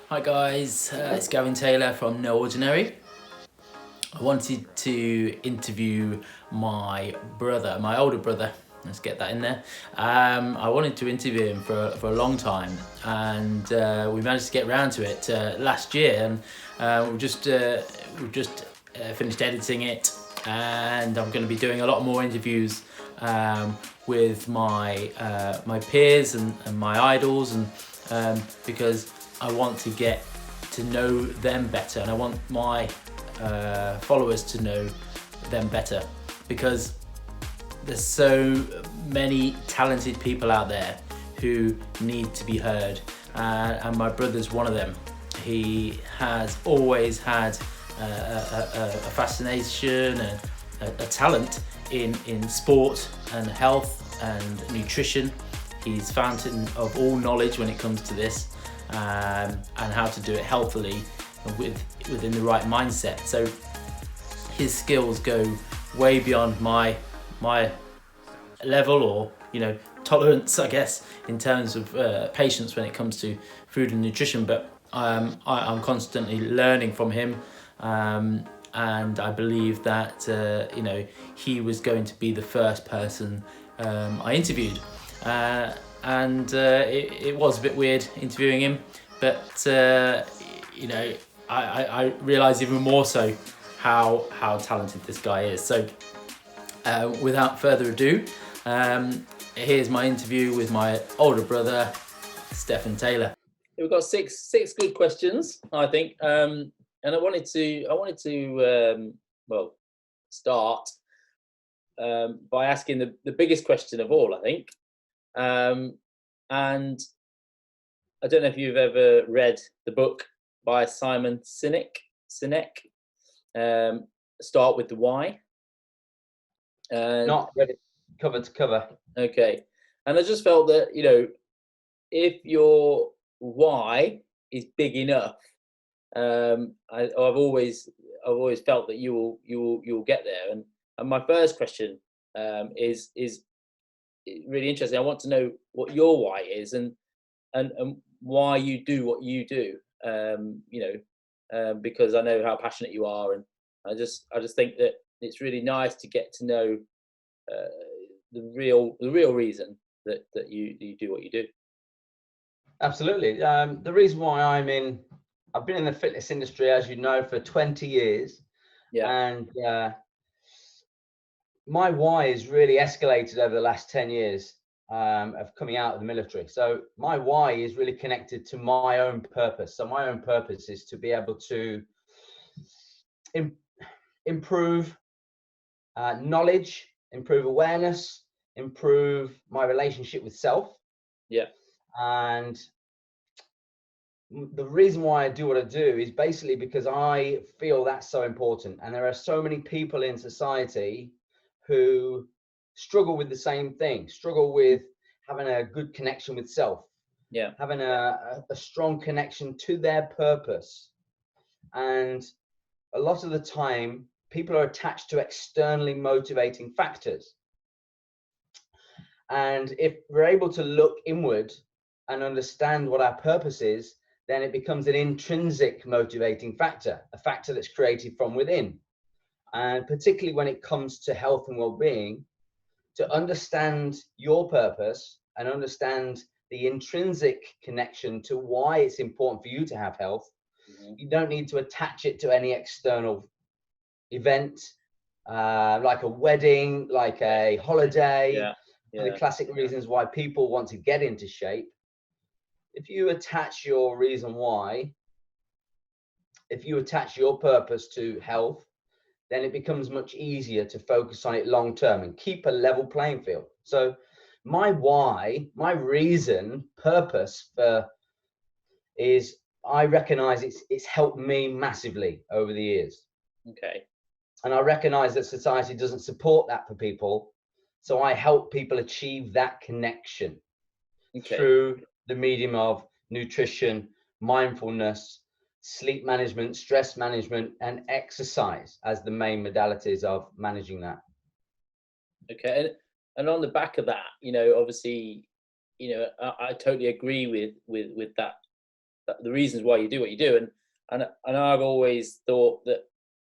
Hi guys, it's Gavin Taylor from No Ordinary. I wanted to interview my brother, my older brother. Let's get that in there. I wanted to interview him for a long time, and we managed to get round to it last year. And we've just finished editing it, and I'm going to be doing a lot more interviews with my peers and my idols, and because I want to get to know them better, and I want my followers to know them better, because there's so many talented people out there who need to be heard, and my brother's one of them. He has always had a fascination and a talent in sport and health and nutrition. He's fountain of all knowledge when it comes to this, and how to do it healthily within the right mindset. So his skills go way beyond my level, or tolerance, I guess, in terms of patience when it comes to food and nutrition. But I'm constantly learning from him, and I believe that he was going to be the first person I interviewed, and it was a bit weird interviewing him, but I realise even more so how talented this guy is. So without further ado, here's my interview with my older brother, Stephen Taylor. We've got six good questions, I think, and I wanted to start by asking the biggest question of all, I think, and I don't know if you've ever read the book by Simon Sinek. Start with the Why. Not read it cover to cover. Okay, and I just felt that if your why is big enough, I've always felt that you'll get there. And my first question is really interesting. I want to know what your why is, and why you do what you do. Because I know how passionate you are, and I just think that it's really nice to get to know the real reason that you do what you do. Absolutely. The reason why I've been in the fitness industry, as you know, for 20 years. Yeah. And my why has really escalated over the last 10 years of coming out of the military. So my why is really connected to my own purpose. So my own purpose is to be able to improve knowledge, improve awareness, improve my relationship with self. Yeah. And the reason why I do what I do is basically because I feel that's so important. And there are so many people in society who struggle with the same thing, struggle with having a good connection with self, having a strong connection to their purpose. And a lot of the time, people are attached to externally motivating factors. And if we're able to look inward and understand what our purpose is, then it becomes an intrinsic motivating factor, a factor that's created from within. And particularly when it comes to health and well-being, to understand your purpose and understand the intrinsic connection to why it's important for you to have health, you don't need to attach it to any external event, like a wedding, like a holiday, the classic reasons why people want to get into shape. If you attach your reason why, if you attach your purpose to health, then it becomes much easier to focus on it long term and keep a level playing field. So my why, my reason, purpose is I recognize it's helped me massively over the years. Okay. And I recognize that society doesn't support that for people. So I help people achieve that connection through the medium of nutrition, mindfulness, sleep management, stress management, and exercise as the main modalities of managing that. Okay. and on the back of that, obviously, I totally agree with that, the reasons why you do what you do, and I've always thought that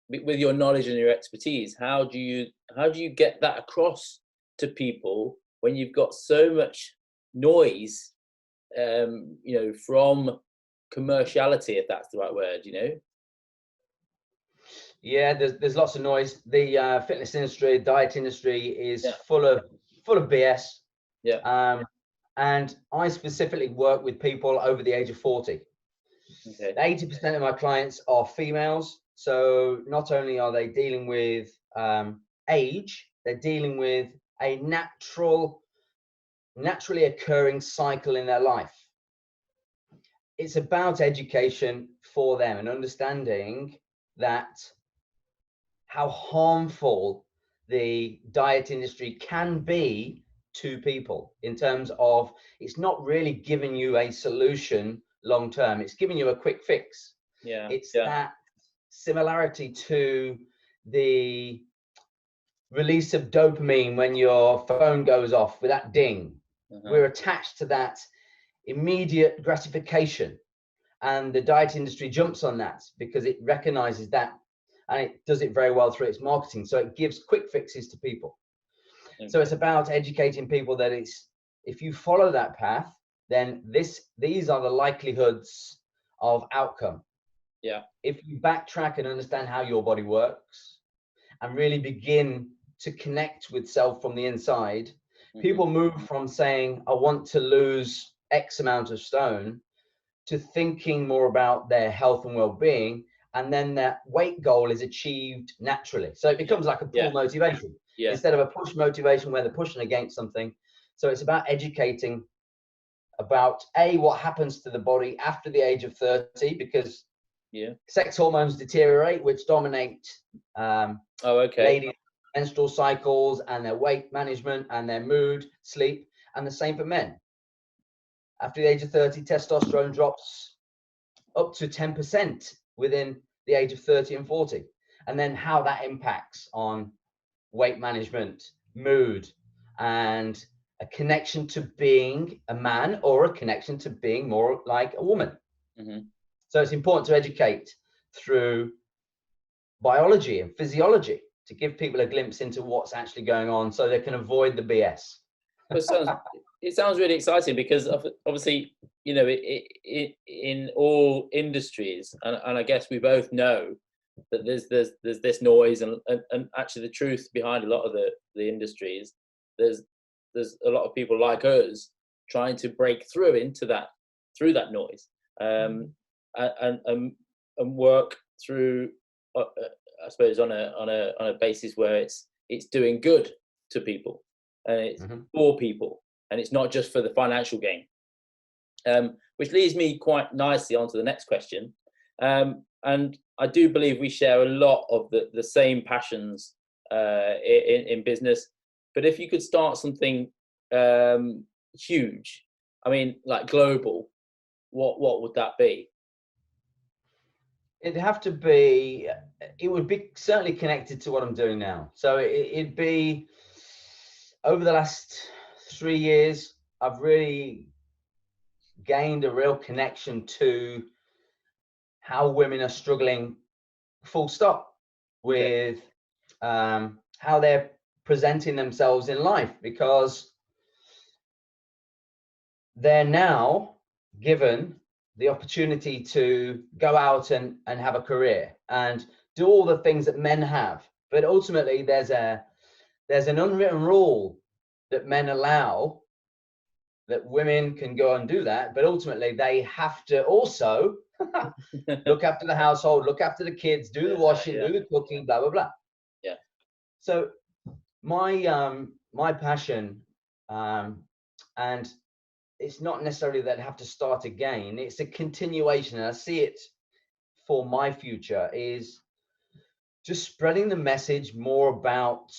with your knowledge and your expertise, how do you get that across to people when you've got so much noise, from commerciality, if that's the right word, Yeah, there's lots of noise. The fitness industry, diet industry is Yeah. full of BS. Yeah. And I specifically work with people over the age of 40. Okay. 80% of my clients are females. So not only are they dealing with age, they're dealing with a naturally occurring cycle in their life. It's about education for them and understanding that how harmful the diet industry can be to people, in terms of it's not really giving you a solution long term, it's giving you a quick fix. Yeah. It's Yeah. that similarity to the release of dopamine when your phone goes off with that ding. We're attached to that immediate gratification, and the diet industry jumps on that because it recognizes that, and it does it very well through its marketing. So it gives quick fixes to people. So it's about educating people that if you follow that path, then these are the likelihoods of outcome. Yeah. If you backtrack and understand how your body works and really begin to connect with self from the inside, people move from saying, I want to lose X amount of stone, to thinking more about their health and well-being, and then that weight goal is achieved naturally. So it becomes like a pull motivation instead of a push motivation where they're pushing against something. So it's about educating about what happens to the body after the age of 30, because sex hormones deteriorate, which dominate ladies' menstrual cycles and their weight management and their mood, sleep, and the same for men. After the age of 30, testosterone drops up to 10% within the age of 30 and 40. And then how that impacts on weight management, mood, and a connection to being a man, or a connection to being more like a woman. So it's important to educate through biology and physiology to give people a glimpse into what's actually going on, so they can avoid the BS. It sounds really exciting, because obviously, in all industries, and I guess we both know that there's this noise, and actually the truth behind a lot of the industries, there's a lot of people like us trying to break through that noise, and work through, I suppose, on a basis where it's doing good to people, and it's for people, and it's not just for the financial gain. Which leads me quite nicely onto the next question. And I do believe we share a lot of the same passions in business. But if you could start something huge, I mean, like global, what would that be? It would be certainly connected to what I'm doing now. So it'd be, over the last 3 years, I've really gained a real connection to how women are struggling, full stop, with how they're presenting themselves in life, because they're now given the opportunity to go out and have a career and do all the things that men have. But ultimately there's an unwritten rule that men allow, that women can go and do that, but ultimately they have to also look after the household, look after the kids, do the washing, do the cooking, blah, blah, blah. Yeah. So my passion, and it's not necessarily that I have to start again, it's a continuation, and I see it for my future, is just spreading the message more about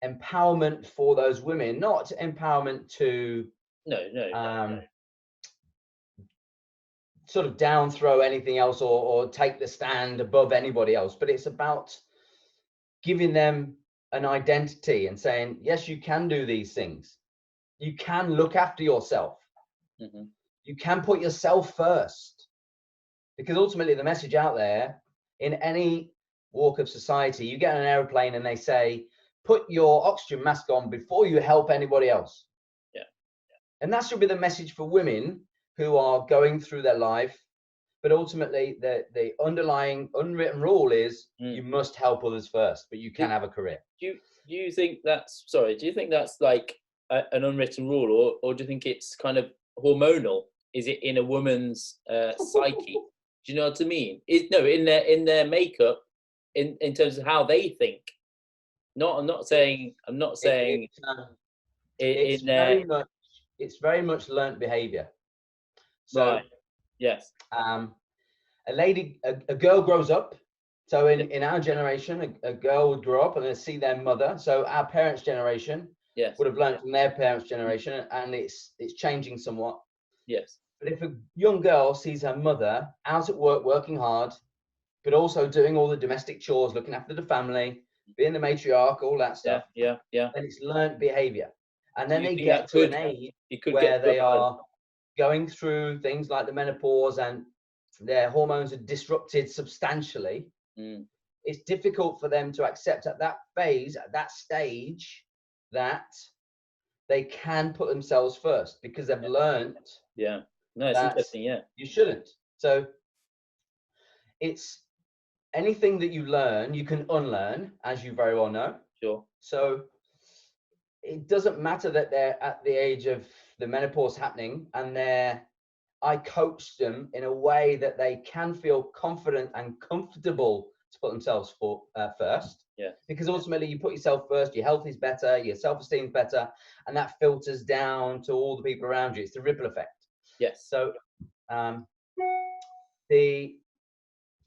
empowerment for those women, not empowerment to no. sort of down throw anything else, or take the stand above anybody else, but it's about giving them an identity and saying, yes, you can do these things. You can look after yourself. Mm-hmm. You can put yourself first. Because ultimately the message out there in any walk of society, you get on an airplane and they say, put your oxygen mask on before you help anybody else. Yeah. And that should be the message for women who are going through their life. But ultimately, the underlying unwritten rule is you must help others first, but you can have a career. Do you think that's like an unwritten rule, or do you think it's kind of hormonal? Is it in a woman's psyche? Do you know what I mean? In their makeup, in terms of how they think. I'm not saying it's very much learnt behavior. So, right. Yes. A girl grows up. So in our generation, a girl would grow up and then see their mother. So our parents' generation would have learned from their parents' generation, and it's changing somewhat. Yes. But if a young girl sees her mother out at work, working hard, but also doing all the domestic chores, looking after the family, being the matriarch, all that stuff, yeah, then it's learnt behavior. And then they get to an age where they are going through things like the menopause and their hormones are disrupted substantially. It's difficult for them to accept at that phase, at that stage, that they can put themselves first because they've learned it's interesting. You shouldn't. So it's anything that you learn, you can unlearn, as you very well know. Sure. So it doesn't matter that they're at the age of the menopause happening and I coach them in a way that they can feel confident and comfortable to put themselves first. Yeah. Because ultimately you put yourself first, your health is better, your self-esteem is better, and that filters down to all the people around you. It's the ripple effect. Yes. So for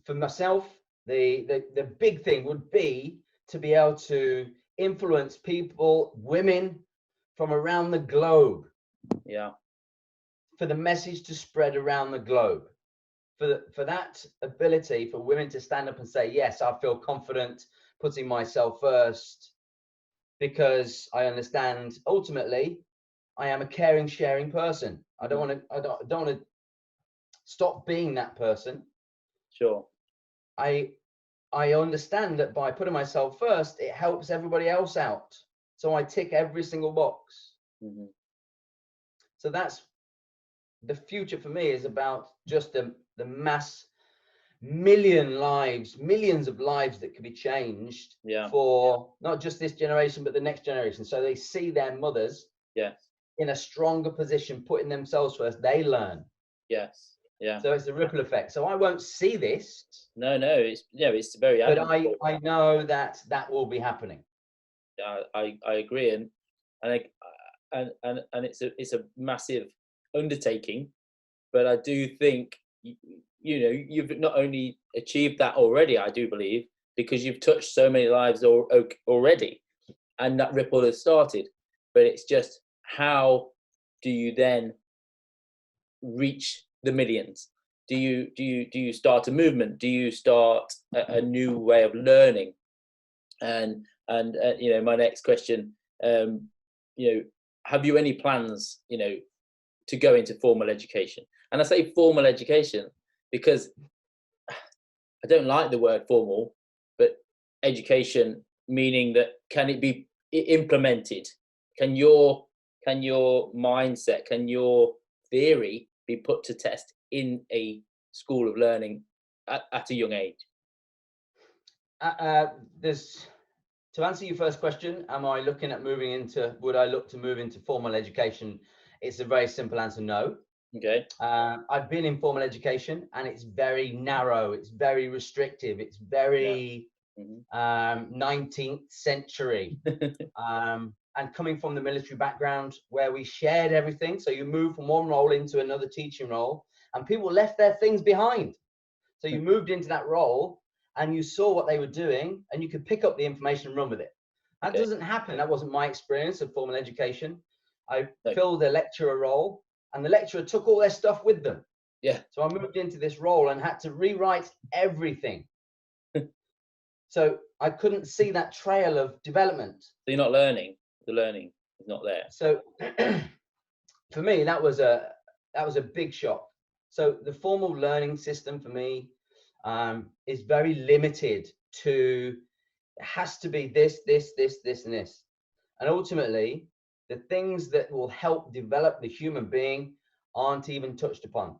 myself, the big thing would be to be able to influence people, women from around the globe. Yeah. For the message to spread around the globe. For that ability for women to stand up and say, yes, I feel confident putting myself first because I understand ultimately I am a caring, sharing person. I don't want to stop being that person. Sure. I understand that by putting myself first, it helps everybody else out. So I tick every single box. Mm-hmm. So that's the future for me, is about just the mass millions of lives that could be changed for not just this generation, but the next generation. So they see their mothers in a stronger position, putting themselves first. They learn. Yes. Yeah. So it's a ripple effect. So I won't see this. No, it's very. But I know that will be happening. I agree, and it's a massive undertaking, but I do think you've not only achieved that already, I do believe, because you've touched so many lives already, and that ripple has started. But it's just, how do you then reach the millions? Do you start a movement? Do you start a new way of learning? And my next question, have you any plans, to go into formal education? And I say formal education because I don't like the word formal, but education, meaning that can it be implemented? Can your mindset, can your theory be put to test in a school of learning at a young age? To answer your first question, would I look to move into formal education? It's a very simple answer, no. Okay. I've been in formal education and it's very narrow, it's very restrictive, it's very 19th century. And coming from the military background where we shared everything, so you move from one role into another teaching role and people left their things behind. So you moved into that role and you saw what they were doing and you could pick up the information and run with it. That doesn't happen. That wasn't my experience of formal education. I filled a lecturer role and the lecturer took all their stuff with them. Yeah. So I moved into this role and had to rewrite everything. So I couldn't see that trail of development. So you're not learning. The learning is not there. So for me, that was a big shock. So the formal learning system for me is very limited to, it has to be this, and this. And ultimately, the things that will help develop the human being aren't even touched upon.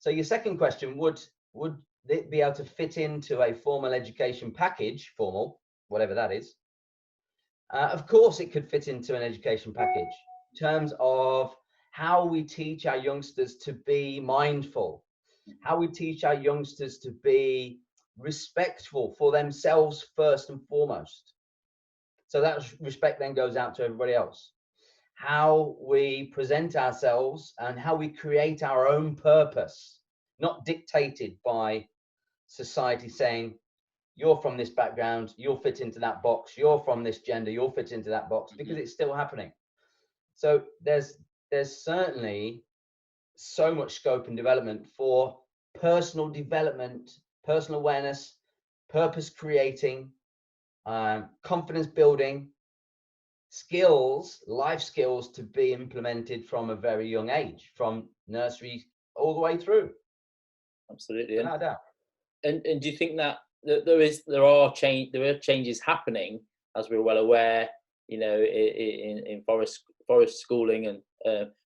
So your second question, would it be able to fit into a formal education package, formal, whatever that is? Of course, it could fit into an education package in terms of how we teach our youngsters to be mindful, how we teach our youngsters to be respectful for themselves first and foremost. So that respect then goes out to everybody else. How we present ourselves and how we create our own purpose, not dictated by society saying, you're from this background, you'll fit into that box, you're from this gender, you'll fit into that box, because it's still happening. So there's certainly so much scope and development for personal development, personal awareness, purpose creating, confidence building, skills, life skills to be implemented from a very young age, from nursery all the way through. Absolutely. Without doubt. And do you think that there are changes happening, as we're well aware, you know, in forest schooling, and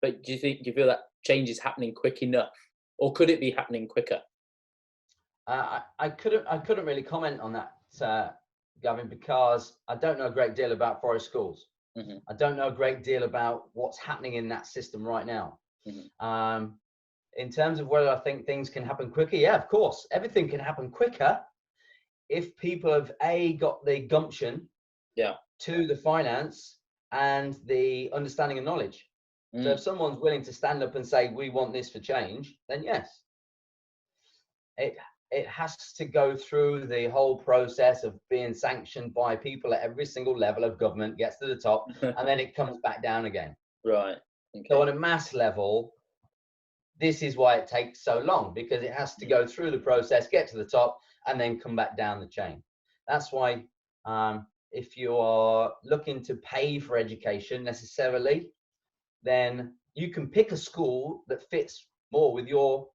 but do you feel that change is happening quick enough, or could it be happening quicker? I couldn't really comment on that, Gavin, because I don't know a great deal about forest schools. Mm-hmm. I don't know a great deal about what's happening in that system right now. Mm-hmm. In terms of whether I think things can happen quicker, yeah, of course, everything can happen quicker if people have got the gumption, to the finance and the understanding of knowledge. So if someone's willing to stand up and say, we want this for change, then yes. It has to go through the whole process of being sanctioned by people at every single level of government, gets to the top, and then it comes back down again. Right. Okay. So on a mass level, this is why it takes so long, because it has to go through the process, get to the top, and then come back down the chain. That's why if you are looking to pay for education necessarily, then you can pick a school that fits more with your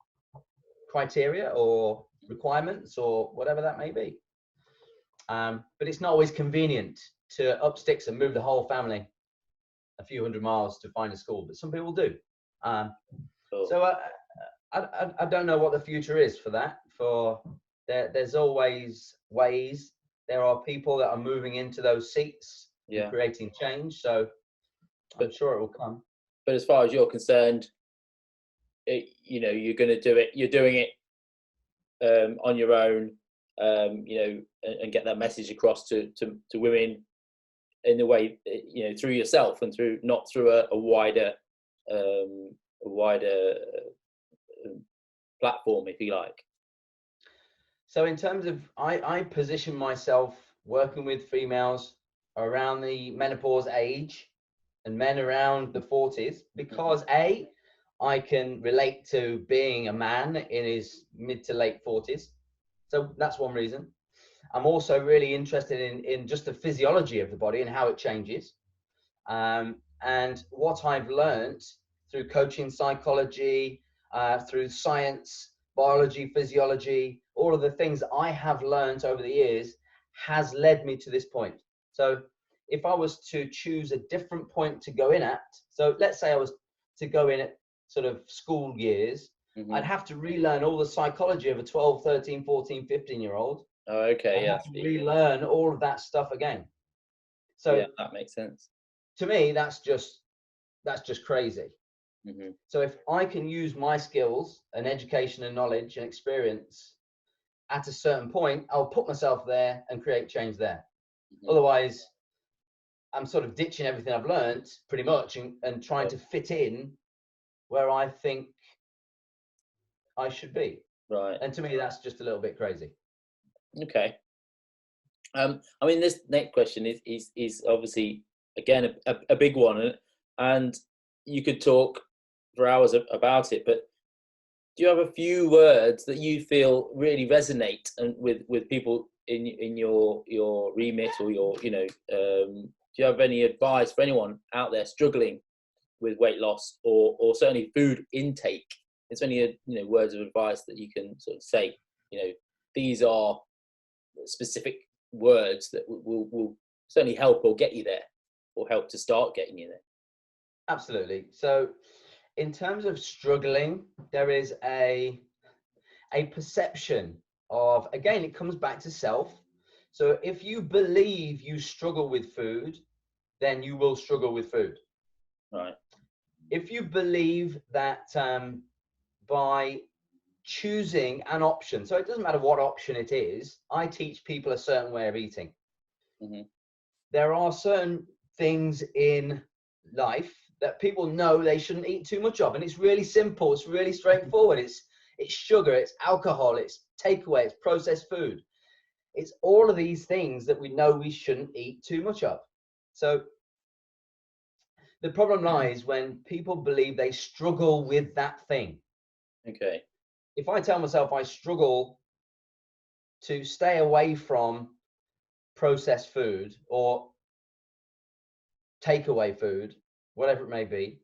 criteria or requirements or whatever that may be. But it's not always convenient to up sticks and move the whole family a few hundred miles to find a school, but some people do. So I don't know what the future is for that. There's always ways. There are people that are moving into those seats and creating change. So I'm sure it will come. But as far as you're concerned, you know, you're going to do it. You're doing it on your own, you know, and get that message across to women in the way, you know, through yourself and not through a wider platform, if you like. So in terms of, I position myself working with females around the menopause age and men around the 40s, because I can relate to being a man in his mid to late 40s. So that's one reason. I'm also really interested in just the physiology of the body and how it changes. And what I've learned through coaching psychology, through science, biology, physiology, all of the things that I have learned over the years has led me to this point. So if I was to choose a different point to go in at, so let's say I was to go in at sort of school years, I'd have to relearn all the psychology of a 12, 13, 14, 15-year-old. Oh, okay. I'd have to relearn all of that stuff again. So yeah, that makes sense. To me, that's just crazy. So if I can use my skills and education and knowledge and experience at a certain point, I'll put myself there and create change there. Otherwise, I'm sort of ditching everything I've learned pretty much and trying to fit in where I think I should be. Right. And to me, that's just a little bit crazy. Okay. I mean, this next question is obviously, again, a big one, and you could talk for hours about it, but do you have a few words that you feel really resonate and with people in your remit or your, do you have any advice for anyone out there struggling with weight loss or certainly food intake? Is there any, words of advice that you can sort of say, these are specific words that will certainly help or get you there, or help to start getting you there? Absolutely. So in terms of struggling, there is a perception of, again, it comes back to self. So if you believe you struggle with food, then you will struggle with food. Right. If you believe that by choosing an option, so it doesn't matter what option it is, I teach people a certain way of eating. Mm-hmm. There are certain things in life that people know they shouldn't eat too much of, and it's really simple, it's really straightforward. It's sugar, it's alcohol, it's takeaway, it's processed food. It's all of these things that we know we shouldn't eat too much of. So the problem lies when people believe they struggle with that thing. Okay. If I tell myself I struggle to stay away from processed food or takeaway food, whatever it may be,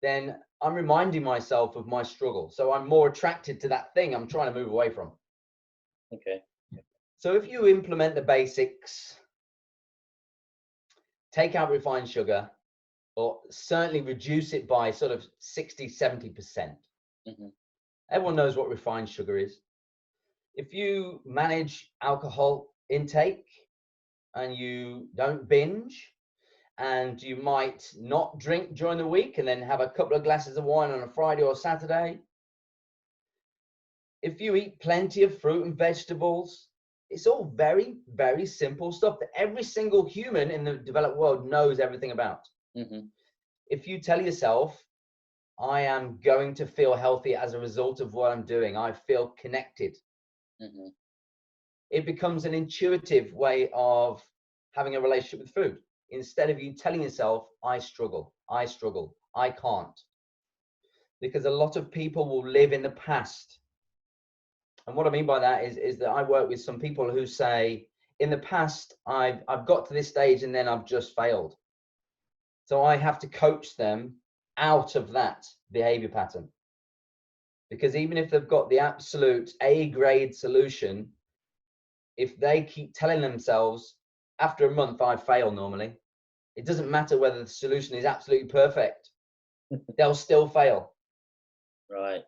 then I'm reminding myself of my struggle. So I'm more attracted to that thing I'm trying to move away from. Okay. So if you implement the basics, take out refined sugar, or certainly reduce it by sort of 60, 70%. Mm-hmm. Everyone knows what refined sugar is. If you manage alcohol intake and you don't binge, and you might not drink during the week and then have a couple of glasses of wine on a Friday or Saturday. If you eat plenty of fruit and vegetables, it's all very, very simple stuff that every single human in the developed world knows everything about. Mm-hmm. If you tell yourself, I am going to feel healthy as a result of what I'm doing, I feel connected. Mm-hmm. It becomes an intuitive way of having a relationship with food. Instead of you telling yourself, I struggle, I can't. Because a lot of people will live in the past. And what I mean by that is that I work with some people who say, in the past, I've got to this stage and then I've just failed. So I have to coach them out of that behavior pattern. Because even if they've got the absolute A-grade solution, if they keep telling themselves, after a month, I fail normally, it doesn't matter whether the solution is absolutely perfect. They'll still fail. Right.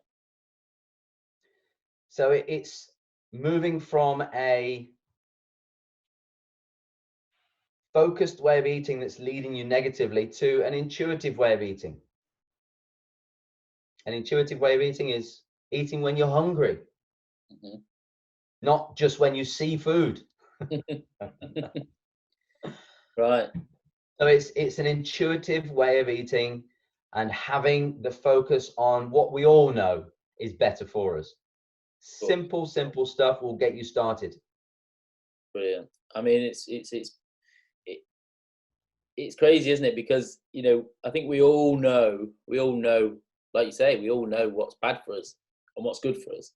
So it's moving from a focused way of eating that's leading you negatively to an intuitive way of eating. An intuitive way of eating is eating when you're hungry, Mm-hmm. not just when you see food. Right. So it's an intuitive way of eating and having the focus on what we all know is better for us. Simple stuff will get you started. Brilliant. I mean, it's crazy, isn't it? Because, I think we all know, like you say, we all know what's bad for us and what's good for us.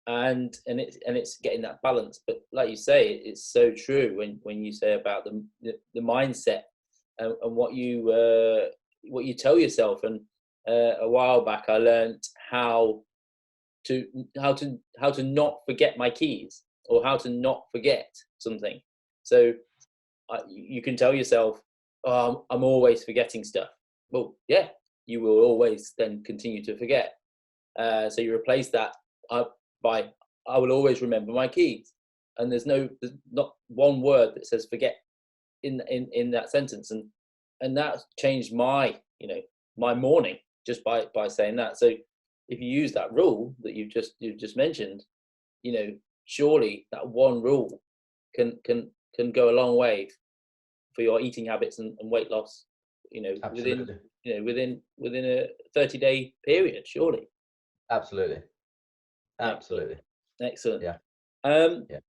And it's getting that balance. But like you say, it's so true when you say about the mindset and what you tell yourself. And a while back, I learned how to not forget my keys, or how to not forget something. So you can tell yourself, oh, I'm always forgetting stuff. Well, yeah, you will always then continue to forget. So you replace that by, I will always remember my keys. And there's not one word that says forget in that sentence. And that changed my morning just by saying that. So if you use that rule that you've just mentioned, surely that one rule can go a long way for your eating habits and weight loss, Absolutely. within a 30-day period, surely. Absolutely. Excellent. Yeah. Yeah.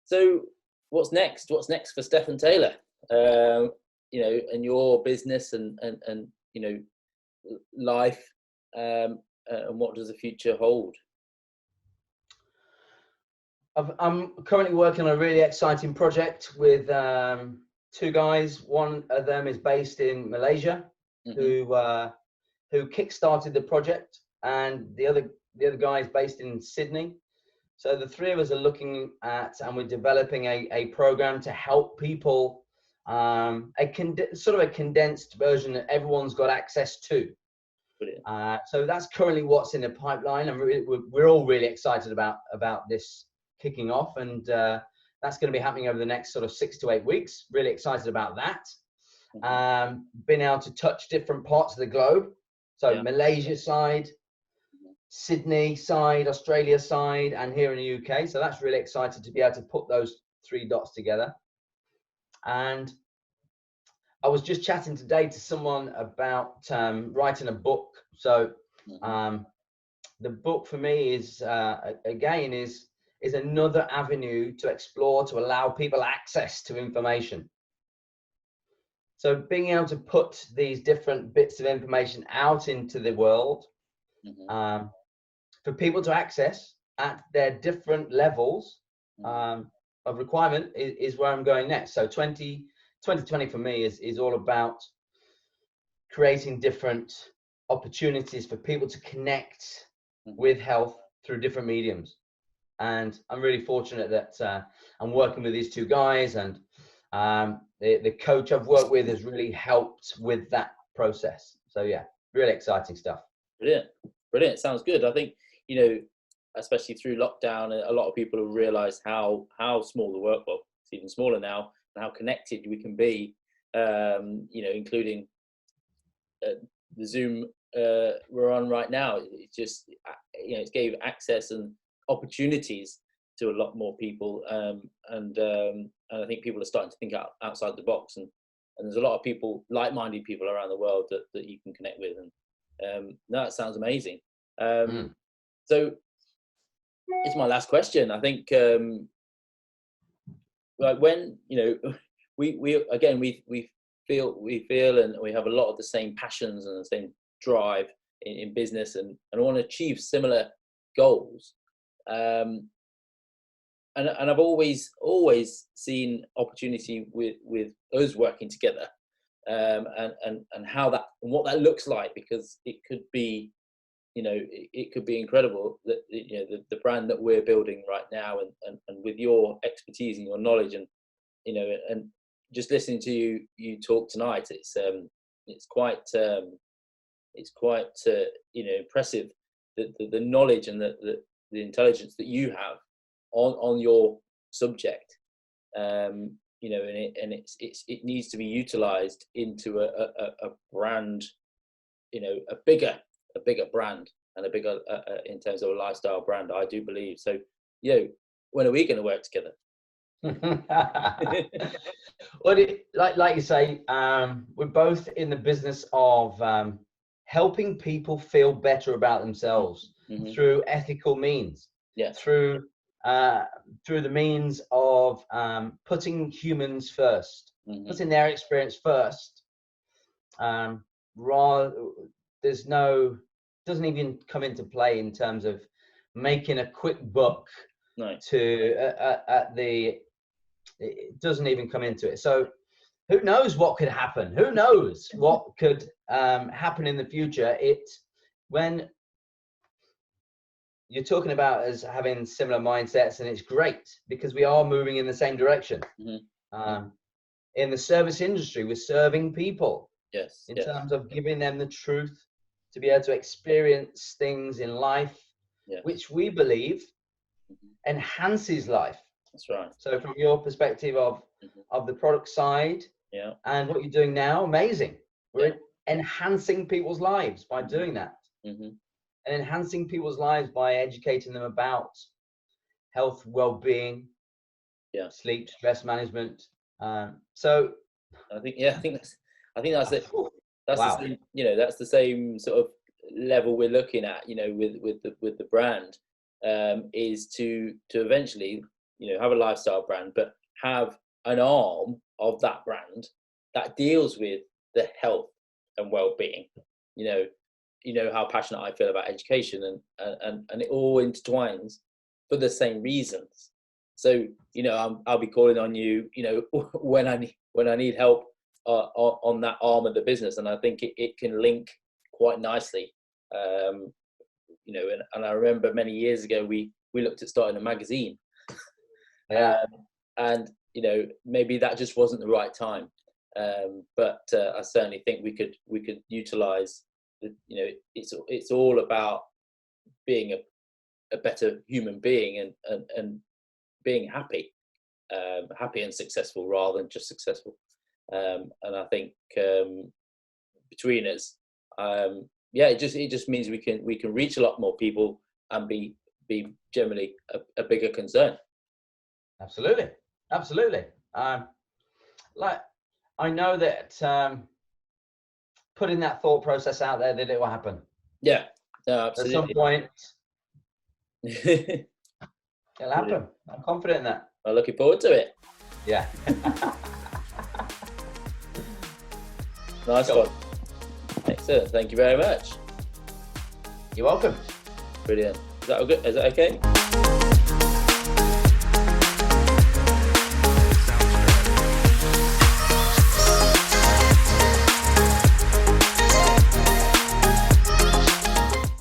So what's next for Stefan Taylor, and your business and life, and what does the future hold? I'm currently working on a really exciting project with two guys. One of them is based in Malaysia, who kickstarted the project, and the other guy is based in Sydney. So the three of us are looking at, and we're developing a program to help people, sort of a condensed version that everyone's got access to. So that's currently what's in the pipeline, and we're all really excited about this kicking off, and that's going to be happening over the next sort of 6 to 8 weeks. Really excited about that. Been able to touch different parts of the globe, so Malaysia side, Sydney side, Australia side, and here in the UK. So that's really excited to be able to put those 3 dots together. And I was just chatting today to someone about writing a book. So the book for me is again is another avenue to explore, to allow people access to information. So being able to put these different bits of information out into the world, for people to access at their different levels of requirement is where I'm going next. So 2020 for me is all about creating different opportunities for people to connect with health through different mediums. And I'm really fortunate that I'm working with these two guys, and the coach I've worked with has really helped with that process. So yeah, really exciting stuff. Brilliant. Sounds good. I think, especially through lockdown, a lot of people have realized how small the work, well, it's even smaller now, and how connected we can be, including the Zoom we're on right now. It just, it gave access and opportunities to a lot more people, and I think people are starting to think outside the box, and there's a lot of people, like-minded people around the world that you can connect with, and that sounds amazing. So it's my last question. I think like when we feel and we have a lot of the same passions and the same drive in business, and want to achieve similar goals. And I've always seen opportunity with us working together, and how that, and what that looks like, because it could be, it could be incredible that the brand that we're building right now, and with your expertise and your knowledge, and and just listening to you talk tonight, it's quite impressive, the knowledge and the intelligence that you have on your subject, and it needs to be utilized into a brand, a bigger brand, and a bigger in terms of a lifestyle brand, I do believe. So when are we going to work together? Well, like you say, we're both in the business of helping people feel better about themselves through ethical means, through the means of putting humans first, putting their experience first. Doesn't even come into play in terms of making a quick buck. It doesn't even come into it. So who knows what could happen? Who knows what could happen in the future? When you're talking about us having similar mindsets, and it's great because we are moving in the same direction. In the service industry, we're serving people. In terms of giving them the truth to be able to experience things in life, which we believe enhances life. That's right. So from your perspective of the product side, and what you're doing now, amazing. We're enhancing people's lives by doing that, and enhancing people's lives by educating them about health, well-being, sleep, stress management. So I think that's it. That's the same, that's the same sort of level we're looking at, with the brand, is to eventually, have a lifestyle brand, but have an arm of that brand that deals with the health and well-being, you know how passionate I feel about education, and it all intertwines for the same reasons. So, you know, I'll be calling on you, you know, when I need help on that arm of the business, and I think it can link quite nicely. You know, and I remember many years ago we looked at starting a magazine. Yeah. And you know, maybe that just wasn't the right time. But I certainly think we could utilize the, you know, it's all about being a better human being and being happy and successful rather than just successful. And I think between us, it just means we can reach a lot more people and be generally a bigger concern. Absolutely. Like, I know that putting that thought process out there, that it will happen. Yeah, no, absolutely. At some point, it'll happen. I'm confident in that. I'm looking forward to it. Yeah. Nice one. Excellent. Thank you very much. You're welcome. Brilliant. Is that okay?